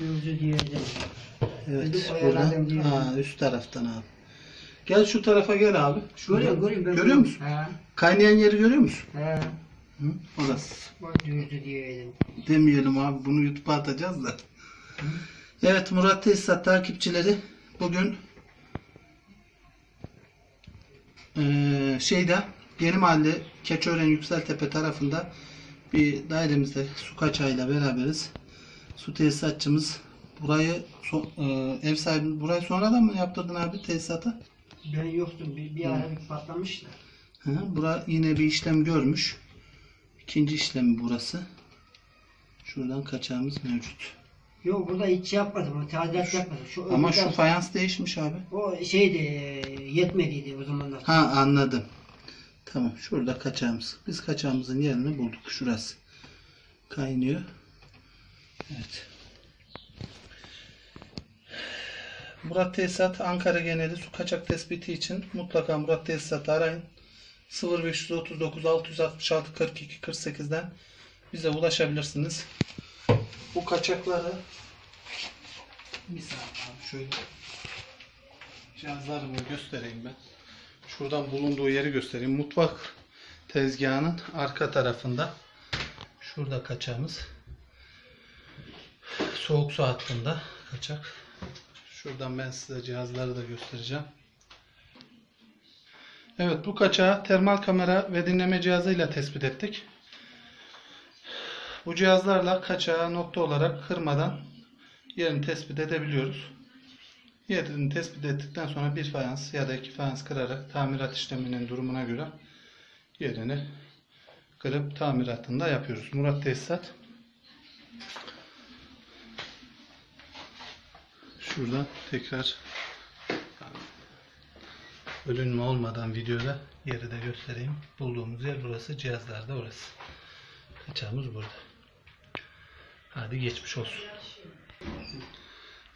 Yüzü diyelim. Evet, buradan üst taraftan abi. Gel şu tarafa gel abi. Görüyorum. Görüyor musun? He. Kaynayan yeri görüyor musun? He. Hı? Orası. Bak yüzü diyelim. Demeyelim abi, bunu YouTube'a atacağız da. Hı? Evet Murat Tesisat takipçileri, bugün Yeni Mahalle Keçiören Yükseltepe tarafında bir dairemizde su kaçağıyla beraberiz. Su tesisatçımız burayı ev sahibi burayı sonradan mı yaptırdın abi tesisatı? Ben yoktum. Bir ara bir patlamıştı. Bura yine bir işlem görmüş. İkinci işlemi burası. Şuradan kaçağımız mevcut. Yok, burada hiç yapmadım. O tadilat yapmadım. Ama şu fayans değişmiş abi. O şeydi, yetmediydi o zamanlar. Ha, anladım. Tamam, şurada kaçağımız. Biz kaçağımızın yerini bulduk. Şurası. Kaynıyor. Evet. Murat Tesisat Ankara geneli su kaçak tespiti için mutlaka Murat Tesisat'ı arayın. 0539 666 42 48'den bize ulaşabilirsiniz. Bu kaçakları bir saniye abi, şöyle cihazlarımı göstereyim ben. Şuradan bulunduğu yeri göstereyim. Mutfak tezgahının arka tarafında. Şurada kaçağımız. Soğuk su hattında kaçak. Şuradan ben size cihazları da göstereceğim. Evet, bu kaçağı termal kamera ve dinleme cihazıyla tespit ettik. Bu cihazlarla kaçağı nokta olarak kırmadan yerini tespit edebiliyoruz. Yerini tespit ettikten sonra bir fayans ya da iki fayans kırarak tamirat işleminin durumuna göre yerini kırıp tamiratını da yapıyoruz. Murat Tesisat. Şuradan tekrar bölünme olmadan videoda yeri de göstereyim. Bulduğumuz yer burası. Cihazlar da orası. Kaçağımız burada. Hadi geçmiş olsun.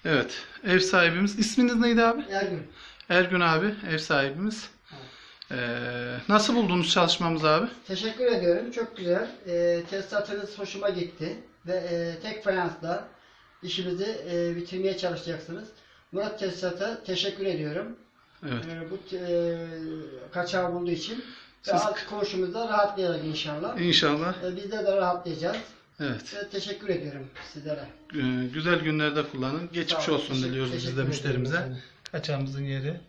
Evet. Ev sahibimiz. İsminiz neydi abi? Ergün. Ergün abi. Ev sahibimiz. Nasıl buldunuz çalışmamızı abi? Teşekkür ediyorum. Çok güzel. Tesisatınız hoşuma gitti. Ve tek fayansla işimizi bitirmeye çalışacaksınız. Murat Tesisat'a teşekkür ediyorum. Evet. Bu kaçağı bulduğu için. Ve alt komşumuzda rahatlayacak inşallah. İnşallah. Biz de rahatlayacağız. Evet. Ve teşekkür ediyorum sizlere. Güzel günlerde kullanın. Geçmiş olsun diliyoruz biz de müşterimize. Kaçağımızın yeri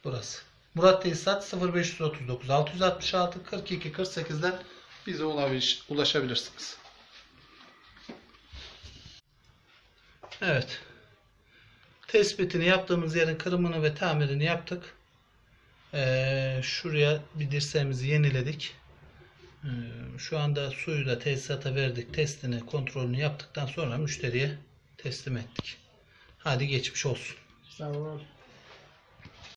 burası. Murat Tesisat 0539 666 42 48'den bize ulaşabilirsiniz. Evet. Tespitini yaptığımız yerin kırımını ve tamirini yaptık. Şuraya bir dirseğimizi yeniledik. Şu anda suyu da tesisata verdik. Testini, kontrolünü yaptıktan sonra müşteriye teslim ettik. Hadi geçmiş olsun. Sağ olun.